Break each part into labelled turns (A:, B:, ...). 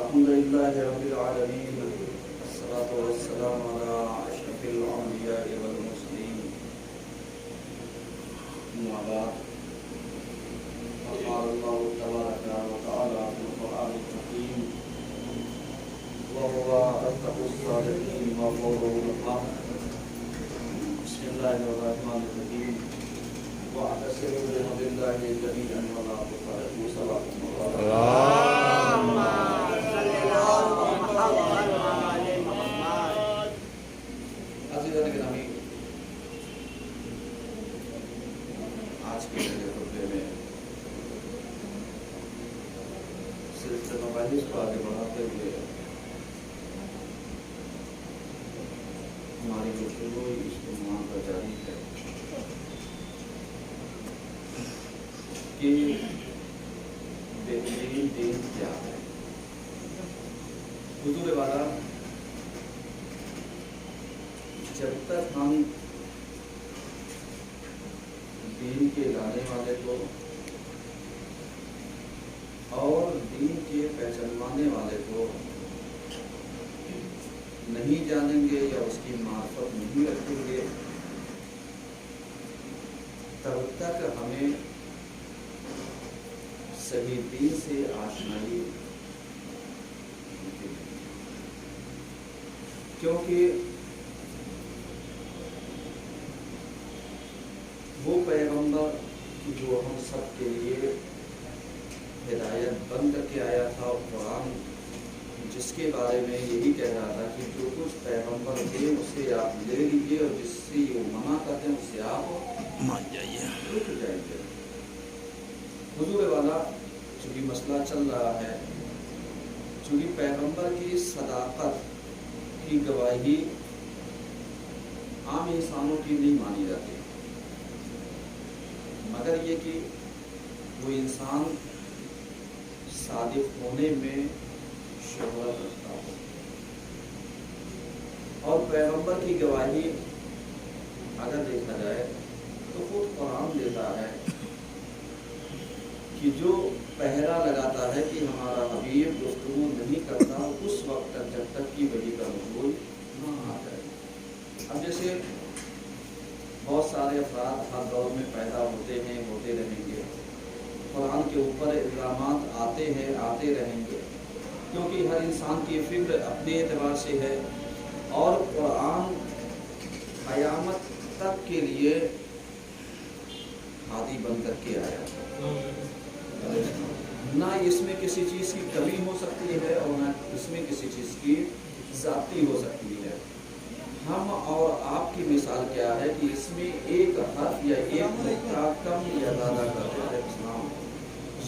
A: الحمدللہ رب العالمین والصلاة والسلام علی اشرف الانبیاء والمرسلین اما بعد فقال اللہ تبارک وتعالی فی القرآن الحکیم وهو أصدق الصادقين وقوله الحق بسم الله الرحمن الرحيم واعتصموا بحبل الله جميعا ولا تفرقوا صلاتكم
B: اللهم صل على محمد وعلى محمد.
A: عزیزان گرامی، آج کے خطبے میں سلسلہ مباحث کو آگے بڑھاتے ہوئے ہماری گفتگو اس عنوان پر جاری ہے کہ بہترین دین کیا ہے۔ حضور والا جب تک ہم دین کے لانے والے کو اور دین کے پہچانوانے والے کو نہیں جانیں گے یا اس کی معرفت نہیں رکھیں گے، تب تک ہمیں صحیح دین سے آشنائی نہیں، کیونکہ وہ پیغمبر جو ہم سب کے لیے ہدایت بن کر کے آیا تھا، اور قرآن جس کے بارے میں یہی کہہ رہا تھا کہ جو کچھ پیغمبر تھے اسے آپ لے لیجیے اور جس سے وہ منع کرتے ہیں اس سے آپ مان جائیے، رک جائیے۔ حضور والا چونکہ مسئلہ چل رہا ہے، چونکہ پیغمبر کی صداقت کی گواہی عام انسانوں کی نہیں مانی جاتی، مگر یہ کہ وہ انسان صادق ہونے میں شہرت رکھتا ہو، اور پیغمبر کی گواہی اگر دیکھا جائے تو خود قرآن دیتا ہے کہ جو پہرا لگاتا ہے کہ ہمارا حبیب گفتگو نہیں کرتا اس وقت تک جب تک کہ وحی کا نزول نہ آ جائے۔ اب جیسے بہت سارے افراد ہر دور میں پیدا ہوتے ہیں، ہوتے رہیں گے، قرآن کے اوپر الزامات آتے ہیں، آتے رہیں گے، کیونکہ ہر انسان کی فکر اپنے اعتبار سے ہے، اور قرآن قیامت تک کے لیے ہادی بن کر کے آیا، نہ اس میں کسی چیز کی کمی ہو سکتی ہے اور نہ اس میں کسی چیز کی زیادتی ہو سکتی ہے۔ ہم اور آپ کی مثال کیا ہے کہ اس میں ایک حرف یا ایک نقطہ کم یا زیادہ کرتے ہیں اسلام،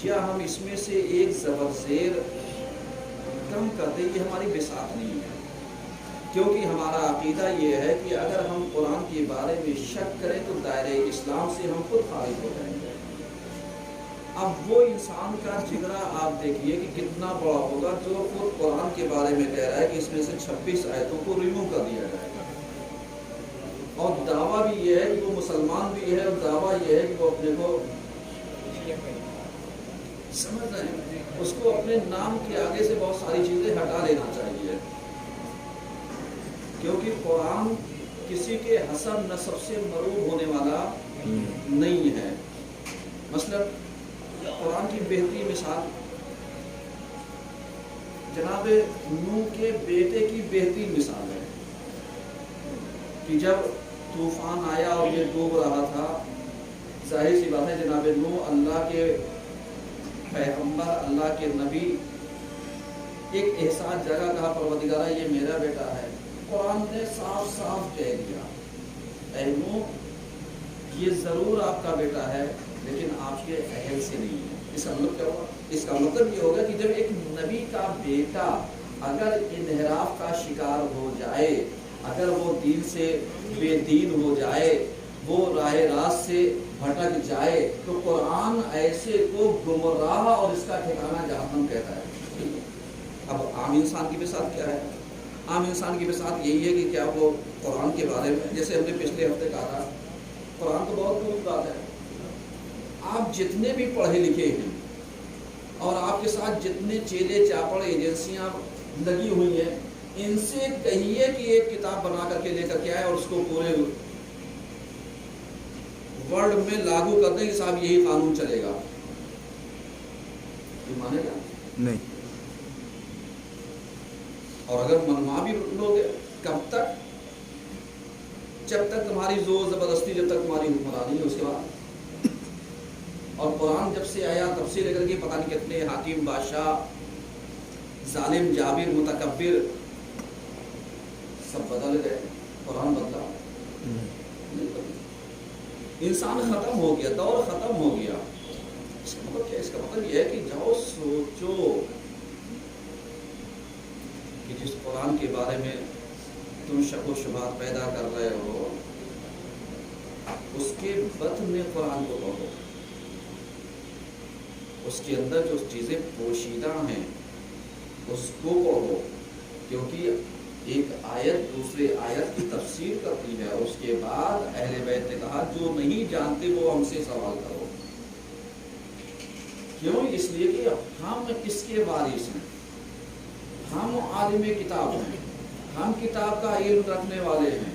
A: یا ہم اس میں سے ایک زبر زیر کم کرتے، یہ ہماری بساط نہیں ہے، کیونکہ ہمارا عقیدہ یہ ہے کہ اگر ہم قرآن کے بارے میں شک کریں تو دائرہ اسلام سے ہم خود خارج ہو جائیں گے۔ اب وہ انسان کا جگرا آپ دیکھیے کہ کتنا بڑا ہوگا جو خود قرآن کے بارے میں کہہ رہا ہے کہ اس میں سے 26 آیتوں کو ریموو کر دیا جائے گا، اور دعویٰ بھی یہ ہے کہ وہ مسلمان بھی ہے، اور دعویٰ یہ ہے کہ وہ اپنے کو سمجھ رہے ہیں، اس کو اپنے نام کے آگے سے بہت ساری چیزیں ہٹا لینا چاہیے، کیونکہ قرآن کسی کے حسب نسب سے مروب ہونے والا نہیں ہے۔ مثلا قرآن کی بہترین مثال جناب نوح کے بیٹے کی بہترین مثال ہے کہ جب طوفان آیا اور یہ ڈوب رہا تھا، ظاہر سی بات ہے جناب نوح اللہ کے پیغمبر، اللہ کے نبی، ایک احساس جگہ کہا پروردگارہ یہ میرا بیٹا ہے، قرآن نے صاف صاف کہہ دیا اے نوح یہ ضرور آپ کا بیٹا ہے لیکن آپ کے اہل سے نہیں ہے۔ اس کا مطلب کیا ہوگا؟ اس کا مطلب یہ ہوگا کہ جب ایک نبی کا بیٹا اگر انحراف کا شکار ہو جائے، اگر وہ دین سے بے دین ہو جائے، وہ راہ راست سے بھٹک جائے، تو قرآن ایسے کو گمراہ اور اس کا ٹھکانہ جہنم کہتا ہے۔ اب عام انسان کی مثال کیا ہے؟ عام انسان کی مثال یہی ہے کہ کیا وہ قرآن کے بارے میں، جیسے ہم نے پچھلے ہفتے کہا تھا، قرآن تو بہت دور بات ہے، آپ جتنے بھی پڑھے لکھے ہیں اور آپ کے ساتھ جتنے چیلے چاپڑ ایجنسیاں لگی ہوئی ہیں ان سے کہیے کہ ایک کتاب بنا کر کے لے کر کے آئے اور اس کو پورے ورلڈ میں لاگو کر دیں کہ صاحب یہی قانون چلے گا. یہ مانے گا
B: نہیں.
A: اور اگر منوا بھی لوگ کب تک؟ جب تک تمہاری زور زبردستی، جب تک تمہاری حکمرانی ہے. اس کے بعد اور قرآن جب سے آیا تب سے لے کر کے پتہ نہیں کتنے حاکم، بادشاہ، ظالم، جابر، متکبر سب بدل گئے. قرآن بدلا نہیں بدلا. انسان ختم ہو گیا، دور ختم ہو گیا. اس کا مطلب کیا؟ اس کا مطلب یہ ہے کہ جاؤ سوچو کہ جس قرآن کے بارے میں تم شک و شبہات پیدا کر رہے ہو اس کے بطن میں قرآن کو پڑھو. اس کے اندر جو چیزیں پوشیدہ ہیں اس کو پڑھو، کیونکہ ایک آیت دوسرے آیت کی تفسیر کرتی ہے. اس کے بعد اہل بیت نے کہا جو نہیں جانتے وہ ہم سے سوال کرو. کیوں؟ اس لیے کہ ہم کس کے وارث ہیں؟ ہم عالم کتاب ہیں، ہم کتاب کا علم رکھنے والے ہیں.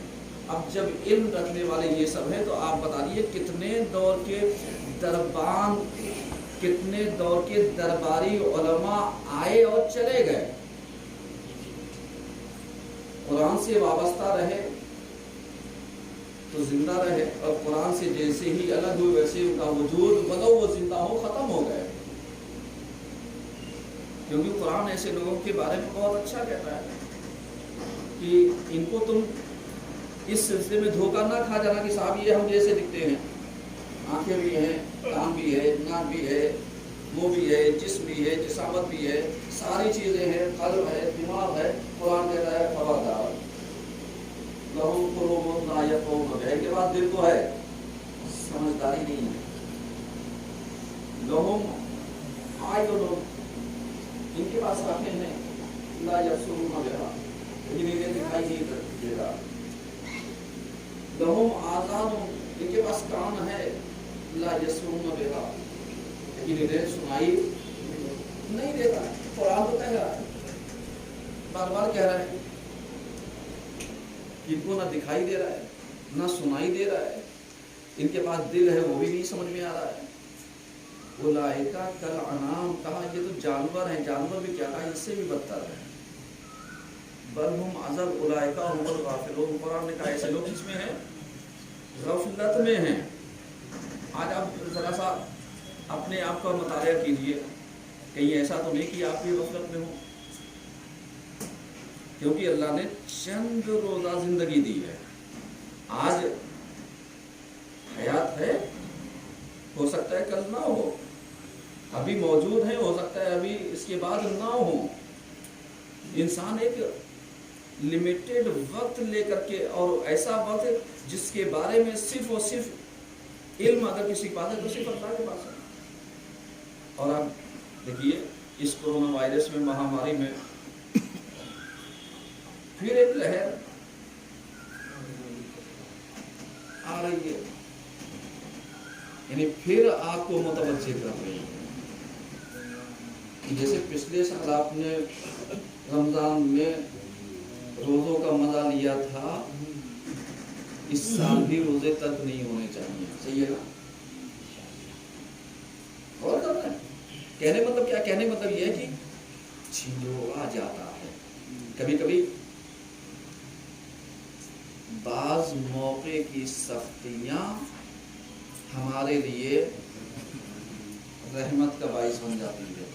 A: اب جب علم رکھنے والے یہ سب ہیں تو آپ بتا دیجیے کتنے دور کے دربان، کتنے دور کے درباری علماء آئے اور چلے گئے، قرآن سے وابستہ رہے تو زندہ رہے، اور قرآن سے جیسے ہی الگ ہوئے ویسے ان کا وجود بلو وہ زندہ ہو ختم ہو گئے. کیونکہ قرآن ایسے لوگوں کے بارے میں بہت اچھا کہتا ہے کہ ان کو تم اس سلسلے میں دھوکہ نہ کھا جانا کہ صاحب یہ ہم جیسے دکھتے ہیں، آنکھیں بھی ہیں، کان بھی ہے، ناک بھی ہے، منہ بھی ہے، جسم بھی ہے، جسامت بھی ہے، ساری چیزیں ہیں، قلب ہے، دماغ ہے. قرآن کہتا ہے خبردار لہم قلوب لا یفقہون بہا. کے بعد دل کو ہے، سمجھداری نہیں ہے. لہم اعین ان کے پاس آنکھیں ہیں، لا یبصرون بہا انہیں دکھائی نہیں دیتا. لہم آذان ان کے پاس کان ہے، لا یسمعون بہا لیکن انہیں سنائی نہیں دیتا. قرآن تو کہہ رہا ہے، بار بار کہہ رہا ہے ان کو نہ دکھائی دے رہا ہے نہ سنائی دے رہا ہے. ان کے پاس دل ہے وہ بھی نہیں سمجھ میں آ رہا ہے. اولئک کالانعام، کہا یہ تو جانور ہیں، جانور بھی کیا کہا اس سے بھی بدتر ہے. بل ہم اضل اولئک هم الغافلون. قرآن نے کہا ایسے لوگ کس میں ہیں؟ غفلت میں ہیں. آج آپ ذرا سا اپنے آپ کا مطالعہ کیجئے، کہیں ایسا تو نہیں کہ آپ بھی غفلت میں ہوں. کیونکہ اللہ نے چند روزہ زندگی دی ہے. آج حیات ہے، ہو سکتا ہے کل نہ ہو. ابھی موجود ہیں، ہو سکتا ہے ابھی اس کے بعد نہ ہو. انسان ایک لمیٹڈ وقت لے کر کے، اور ایسا وقت جس کے بارے میں صرف اور صرف علم اگر کسی کے پاس ہے تو صرف اللہ کے پاس ہے. اور آپ دیکھیے اس کورونا وائرس میں، مہاماری میں پھر ایک لہر آ رہی ہے، یعنی پھر آپ کو متوجہ کر رہی ہے. جیسے پچھلے سال آپ نے رمضان میں روزوں کا مزہ لیا تھا، اس سال بھی روزے ترک نہیں ہونے چاہیے. صحیح ہے نا؟ اور کرنا ہے. کہنے مطلب کیا؟ کہنے مطلب یہ ہے کہ چھینو آ جاتا ہے. کبھی کبھی بعض موقع کی سختیاں ہمارے لیے رحمت کا باعث بن جاتی ہے.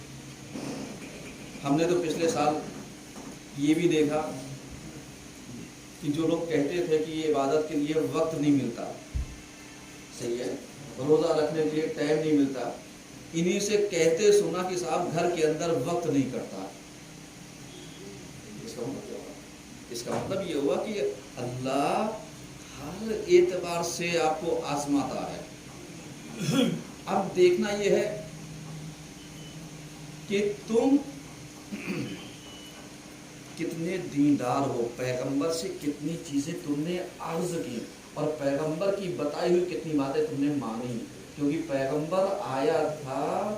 A: ہم نے تو پچھلے سال یہ بھی دیکھا کہ جو لوگ کہتے تھے کہ یہ عبادت کے لیے وقت نہیں ملتا، صحیح ہے، روزہ رکھنے کے لیے ٹائم نہیں ملتا، انہی سے کہتے سنا کہ صاحب گھر کے اندر وقت نہیں کرتا. اس کا مطلب یہ ہوا کہ اللہ ہر اعتبار سے آپ کو آزماتا ہے. اب دیکھنا یہ ہے کہ تم کتنے دیندار ہو، پیغمبر سے کتنی چیزیں تم نے عرض کی، اور پیغمبر کی بتائی ہوئی کتنی باتیں تم نے مانی. کیونکہ پیغمبر آیا تھا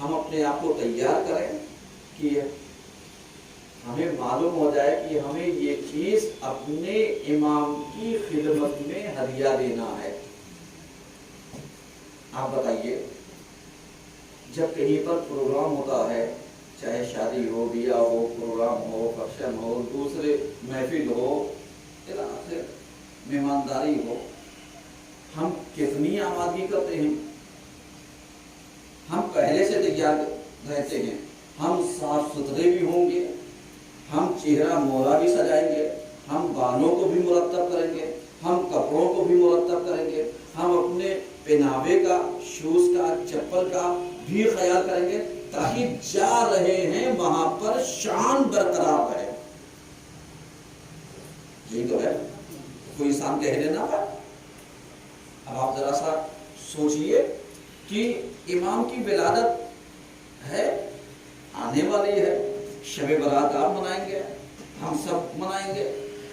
A: ہم اپنے آپ کو تیار کریں کہ ہمیں معلوم ہو جائے کہ ہمیں یہ چیز اپنے امام کی خدمت میں ہدیہ دینا ہے۔ آپ بتائیے، جب کہیں پر پروگرام ہوتا ہے، چاہے شادی ہو، بیاہ ہو، پروگرام ہو، فنکشن ہو، دوسرے محفل ہو، مہمانداری ہو، ہم کتنی آمادگی کرتے ہیں؟ ہم پہلے سے تیار رہتے ہیں، ہم صاف ستھرے بھی ہوں گے، ہم چہرہ موڑا بھی سجائیں گے، ہم بالوں کو بھی مرتب کریں گے، ہم کپڑوں کو بھی مرتب کریں گے، ہم اپنے پہناوے کا، شوز کا، چپل کا بھی خیال کریں گے، تاکہ جا رہے ہیں وہاں پر شان برقرار رہے۔ یہی تو ہے، کوئی انسان کہہ دینا ہے۔ اب آپ ذرا سا سوچئے کہ امام کی ولادت ہے، آنے والی ہے، شب برات آپ منائیں گے، ہم سب منائیں گے،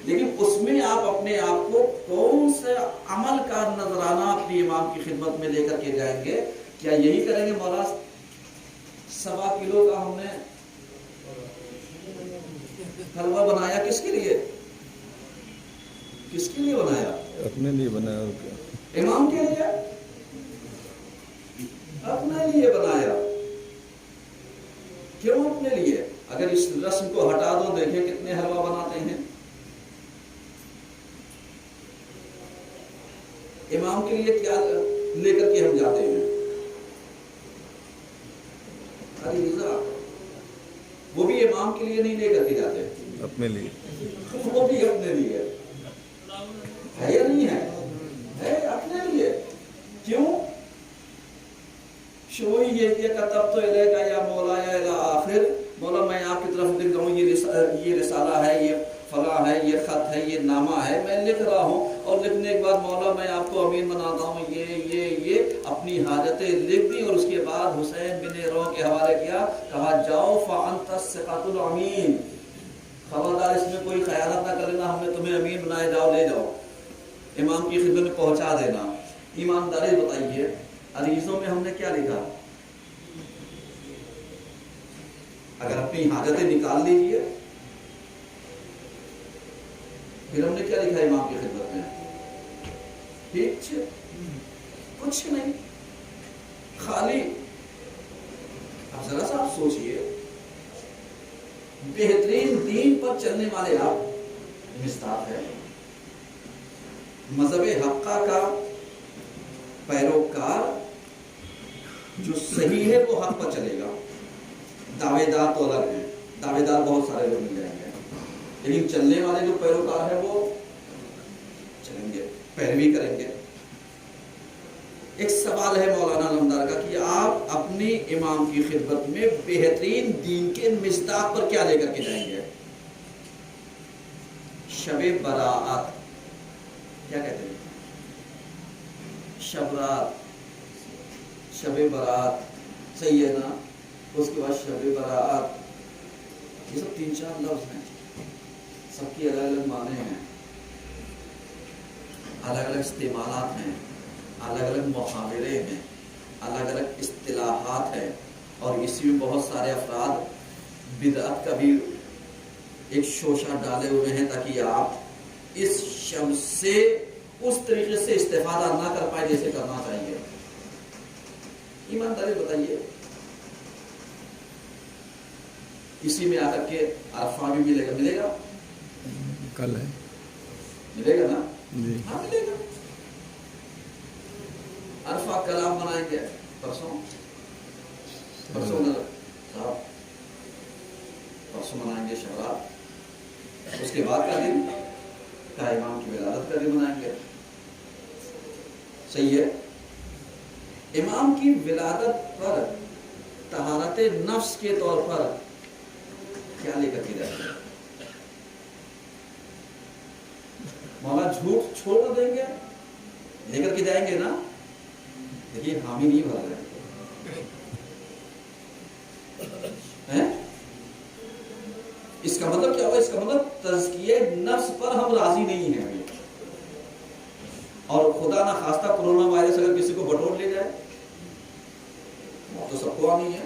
A: لیکن اس میں آپ اپنے آپ کو کون سے عمل کا نذرانہ اپنی امام کی خدمت میں لے کر کے جائیں گے؟ کیا یہی کریں گے مولا 1.25 کلو کا ہم نے حلوہ بنایا، کس کے لیے؟ کس کے لیے بنایا؟
C: اپنے لیے بنایا، اور کیا؟
A: امام کے لیے، اپنے لیے بنایا۔ کیوں اپنے لیے؟ اگر اس رسم کو ہٹا دو، دیکھیں کتنے حلوہ بناتے ہیں۔ امام کے لیے کیا لے کر کے ہم جاتے ہیں؟ عریضہ، وہ بھی امام کے لیے نہیں لے کر کے جاتے،
C: اپنے لیے،
A: وہ بھی اپنے لیے ہے یا نہیں ہے؟ ہے اپنے لیے۔ کیوں؟ شوئی یہ کتب تو الیکا یا مولا یا الی آخر، مولا میں آپ کی طرف لکھ رہا ہوں، یہ رسالہ ہے، یہ فلاں ہے، یہ خط ہے، یہ نامہ ہے، میں لکھ رہا ہوں، اور لکھنے کے بعد مولا میں آپ کو امین بناتا ہوں، یہ اپنی حاجتیں لکھ دی، اور اس کے بعد حسین بن رو کے حوالے کیا، کہا جاؤ فانت الثقۃ الامین، خبردار اس میں کوئی خیانت نہ کر لینا، ہم نے تمہیں امین بنائے، جاؤ لے جاؤ امام کی خدمت میں پہنچا دینا۔ ایمانداری بتائیے، عریضوں میں ہم نے کیا لکھا؟ اگر اپنی حاجتیں نکال لیجیے، پھر ہم نے کیا لکھا امام کی خدمت میں؟ کچھ نہیں، خالی۔ اب ذرا سا آپ سوچئے، بہترین دین پر چلنے والے آپ مصداق ہے، مذہب حقہ کا پیروکار، جو صحیح ہے وہ حق پر چلے گا۔ دعوے دار تو الگ ہیں، دعوے دار بہت سارے لوگ مل جائیں گے، لیکن چلنے والے جو پیروکار ہیں وہ چلیں گے، پیروی کریں گے۔ ایک سوال ہے مولانا علمدار کا کہ آپ اپنی امام کی خدمت میں بہترین دین کے مصداق پر کیا لے کر کے جائیں گے؟ شب برات، کیا کہتے ہیں؟ شبرات، شب برات، صحیح ہے نا؟ اس کے بعد شب برات، یہ سب 3-4 لفظ ہیں، سب کی الگ الگ معنی ہیں، الگ الگ استعمالات ہیں، الگ الگ محاورے ہیں، الگ الگ اصطلاحات ہیں، اور اسی میں بہت سارے افراد بدعت کا بھی ایک شوشہ ڈالے ہوئے ہیں، تاکہ آپ اس شب سے اس طریقے سے استفادہ نہ کر پائے جیسے کرنا چاہیے۔ ایمانداری بتائیے، اسی میں آ کر کے عرفہ بھی ملے گا؟
C: کل ہے،
A: ملے گا نا؟
C: جی
A: ہاں ملے گا۔ عرفہ کلام منائیں گے، پرسوں منائیں گے شبرات، اس کے بعد کا دن کا امام کی ولادت کا دن منائیں گے، صحیح ہے؟ امام کی ولادت پر طہارت نفس کے طور پر کیا لے کر کے جائیں گے؟ مولا جھوٹ چھوڑ دیں گے، لے کر کے جائیں گے نا؟ دیکھیے حامی نہیں بھر رہے ہیں۔ اس کا مطلب کیا ہوا؟ اس کا مطلب تزکیہ نفس پر ہم راضی نہیں ہیں ابھی، اور خدا نہ خواستہ کورونا وائرس اگر کسی کو بٹور لے جائے، وہ تو سب کو آنی ہے،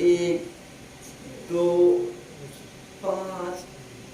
A: 1, 2, 5,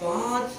A: 5,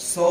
A: 100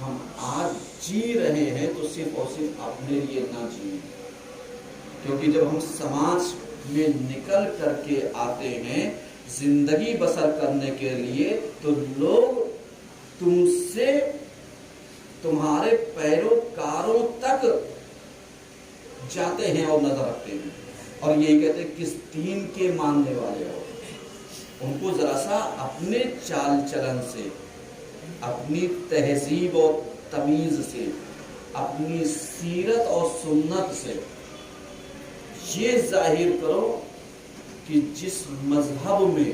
A: ہم آج جی رہے ہیں تو صرف اور صرف اپنے لیے نہ جییں، کیونکہ جب ہم سماج میں نکل کر کے آتے ہیں زندگی بسر کرنے کے لیے تو لوگ تم سے تمہارے پیروکاروں تک جاتے ہیں اور نظر رکھتے ہیں اور یہی کہتے ہیں کس دین کے ماننے والے ہو. ان کو ذرا سا اپنے چال چلن سے، اپنی تہذیب اور تمیز سے، اپنی سیرت اور سنت سے یہ ظاہر کرو کہ جس مذہب میں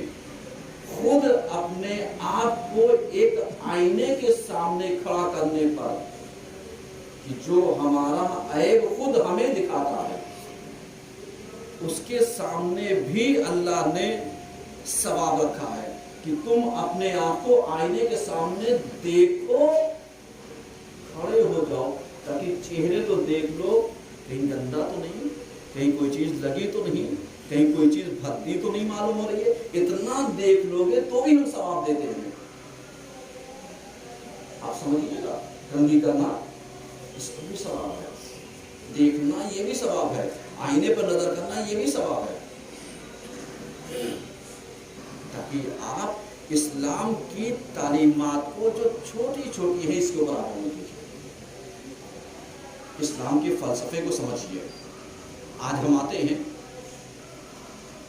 A: خود اپنے آپ کو ایک آئینے کے سامنے کھڑا کرنے پر کہ جو ہمارا عیب خود ہمیں دکھاتا ہے اس کے سامنے بھی اللہ نے ثواب رکھا ہے کہ تم اپنے آپ کو آئینے کے سامنے دیکھو، کھڑے ہو جاؤ تاکہ چہرے تو دیکھ لو کہیں گندا تو نہیں، کہیں کوئی چیز لگی تو نہیں، کہیں کوئی چیز بھدی تو نہیں معلوم ہو رہی ہے. اتنا دیکھ لو گے تو بھی ہم ثواب دیتے ہیں. آپ سمجھیے گا، گندگی کرنا اس کو بھی ثواب ہے، دیکھنا یہ بھی ثواب ہے، آئینے پر نظر کرنا یہ بھی ثواب ہے. تاکہ آپ اسلام کی تعلیمات کو جو چھوٹی چھوٹی ہیں اس کے اوپر آپ ہونے دیجیے، اسلام کے فلسفے کو سمجھیے. آج ہم آتے ہیں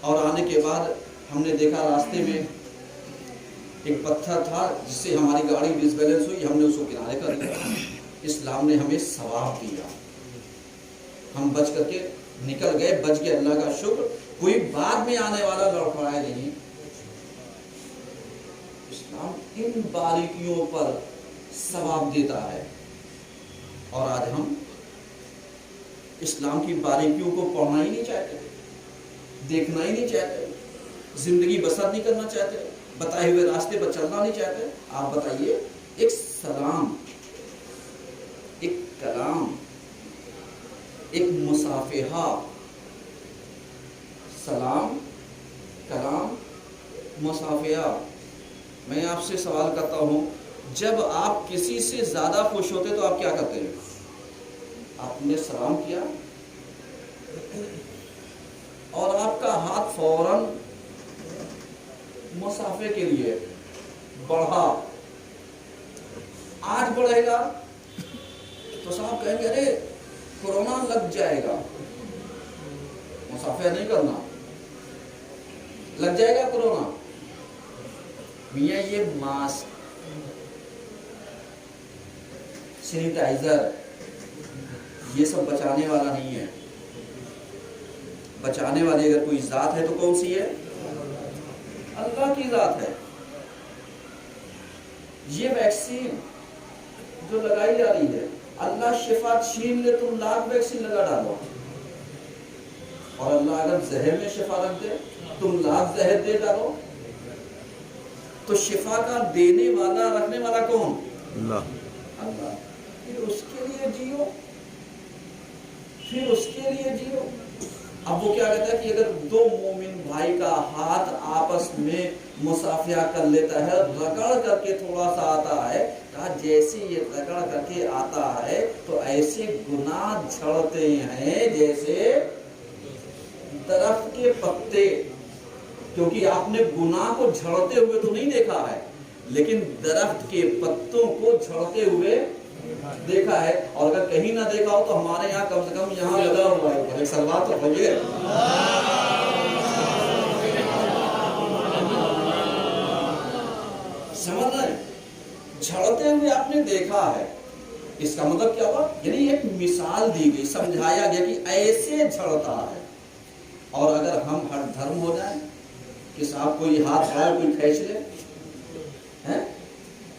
A: اور آنے کے بعد ہم نے دیکھا راستے میں ایک پتھر تھا جس سے ہماری گاڑی ڈس بیلنس ہوئی، ہم نے اس کو کنارے کر دیا. اسلام نے ہمیں ثواب دیا، ہم بچ کر کے نکل گئے، بچ گئے، اللہ کا شکر. کوئی بعد میں آنے والا لڑکھڑائے نہیں. اسلام ان باریکیوں پر ثواب دیتا ہے اور آج ہم اسلام کی باریکیوں کو پڑھنا ہی نہیں چاہتے، دیکھنا ہی نہیں چاہتے، زندگی بسر نہیں کرنا چاہتے، بتائے ہوئے راستے پر چلنا نہیں چاہتے. آپ بتائیے، ایک سلام، ایک کلام، ایک مصافحہ، سلام، کلام، مصافحہ. میں آپ سے سوال کرتا ہوں، جب آپ کسی سے زیادہ خوش ہوتے تو آپ کیا کرتے ہیں؟ آپ نے سلام کیا اور آپ کا ہاتھ فوراً مصافحے کے لیے بڑھا. آج بڑھے گا تو صاحب کہیں گے ارے کورونا لگ جائے گا، مصافحہ نہیں کرنا، لگ جائے گا کورونا. میاں یہ ماسک، سینیٹائزر یہ سب بچانے والا نہیں ہے. بچانے والی اگر کوئی ذات ہے تو کون سی ہے؟ اللہ کی ذات ہے. یہ ویکسین جو لگائی جا رہی ہے، اللہ شفا چھین لے تم لاکھ ویکسین لگا ڈالو، اور اللہ اگر زہر میں شفا رکھ دے تم لاکھ زہر دے ڈالو. تو شفا کا دینے والا رکھنے والا کون؟ اللہ. پھر اس کے لیے جیو، پھر اس کے لیے جیو. اب وہ کیا کہتا ہے کہ اگر دو مومن بھائی کا ہاتھ آپس میں مصافحہ کر لیتا ہے، رگڑ کر کے تھوڑا سا آتا ہے، کہا جیسے یہ رگڑ کر کے آتا ہے تو ایسے گناہ جھڑتے ہیں جیسے درخت کے پتے. کیونکہ آپ نے گناہ کو جھڑتے ہوئے تو نہیں دیکھا ہے، لیکن درخت کے پتوں کو جھڑتے ہوئے دیکھا ہے. اور اگر کہیں نہ دیکھا ہو تو ہمارے یہاں کم سے کم یہاں لگا ہوا ہے. ایک سلوات تو پڑھیے. سمجھ رہے ہیں؟ جھڑتے ہوئے آپ نے دیکھا ہے. اس کا مطلب کیا ہوا؟ یعنی ایک مثال دی گئی، سمجھایا گیا کہ ایسے جھڑتا ہے. اور اگر ہم ہر دھرم ہو جائیں کہ صاحب کوئی ہاتھ پھیلا کوئی کھینچ لے،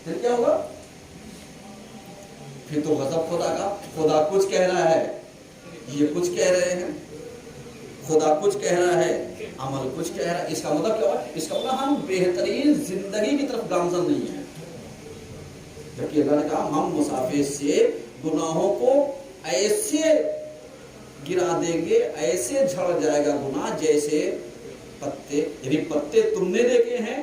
A: پھر کیا ہوگا؟ پھر تو غضب خدا کا. خدا کچھ کہہ رہا ہے، یہ کچھ کہہ رہے ہیں، خدا کچھ کہہ رہا ہے، عمل کچھ کہہ رہا ہے. اس کا مطلب کیا ہوا؟ اس کا مطلب ہم بہترین زندگی کی طرف گامزن نہیں ہیں. جبکہ اللہ نے کہا ہم مصافحے سے گناہوں کو ایسے گرا دیں گے، ایسے جھڑ جائے گا گناہ جیسے پتے. یعنی پتے تم نے دیکھے ہیں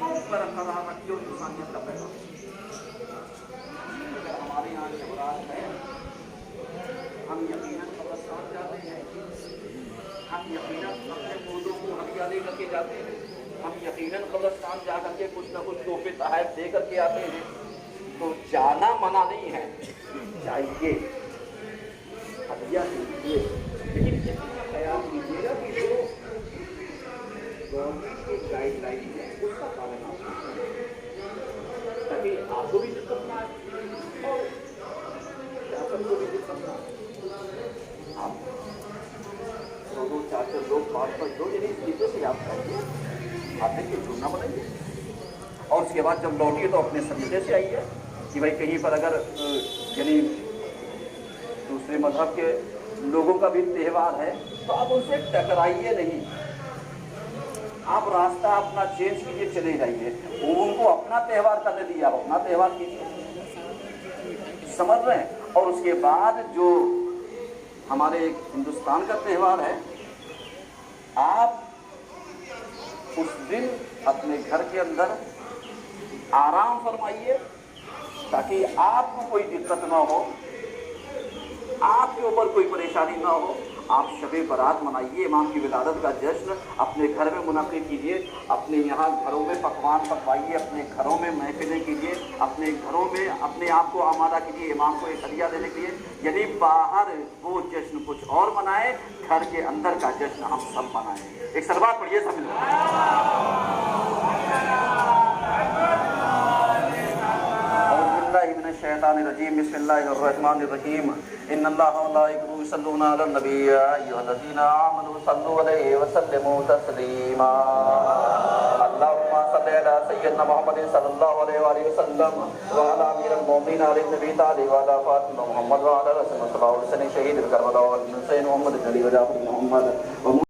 A: موت برقرار رکھی اور انسانیت کا پیغام. اگر ہمارے یہاں جمعرات ہے ہم یقیناً قبرستان جاتے ہیں, ہم یقیناً اپنے مردوں کو ہتھیارے کر کے جاتے ہیں, ہم یقیناً قبرستان جا کر کے کچھ نہ کچھ تحفے تحائف دے کر کے آتے ہیں. تو جانا منع نہیں ہے, جائیے ہدیہ دیجیے, لیکن اتنا خیال کیجیے گا کہ جو گورنمنٹ کی گائیڈ لائن ہے اس کا پالن آپ کریں, تاکہ آپ کو بھی دقت نہ آئے اور شاسن کو بھی دقت نہ آئے. آپ 2-4 لوگ 5 لوگ یعنی اس طریقے سے آپ کریے, آپ دیکھیے چونا بنائیے, اور اس کے بعد جب لوٹیے تو اپنے سلیقے سے آئیے کہ بھائی کہیں پر اگر یعنی دوسرے مذہب کے لوگوں کا بھی تہوار ہے تو آپ ان سے ٹکرائیے نہیں, آپ راستہ اپنا چینج کیجیے, چلے جائیے. وہ ان کو اپنا تہوار کرنے دیے, آپ اپنا تہوار کیجیے, سمجھ رہے ہیں. اور اس کے بعد جو ہمارے ہندوستان کا تہوار ہے, آپ اس دن اپنے گھر کے اندر آرام فرمائیے تاکہ آپ کو کوئی دقت نہ ہو, آپ کے اوپر کوئی پریشانی نہ ہو. آپ شب برات منائیے, امام کی ولادت کا جشن اپنے گھر میں منعقد کیجیے, اپنے یہاں گھروں میں پکوان پکوائیے, اپنے گھروں میں محفلیں کیجیے, اپنے گھروں میں اپنے آپ کو آمادہ کیجیے امام کو ایک ہدیہ دینے کے لیے. یعنی باہر وہ جشن کچھ اور منائے, گھر کے اندر کا جشن ہم سب منائیں. ایک سلوات پڑھیے سب لوگ. من الشیطان الرجیم, بسم اللہ الرحمن الرحیم. ان اللہ و ملائکته یصلون علی النبی یا ایھا الذین آمنوا صلوا علیہ وسلموا تسلیما. اللهم صل علی سیدنا محمد صلی اللہ علیہ وآلہ وسلم وعلی امیر المؤمنین علی النبی تعالی وعلی فاطمہ محمد وعلی رسول اللہ صلی اللہ علیہ وسلم شہید کربلا والحسین محمد علی وجعفر محمد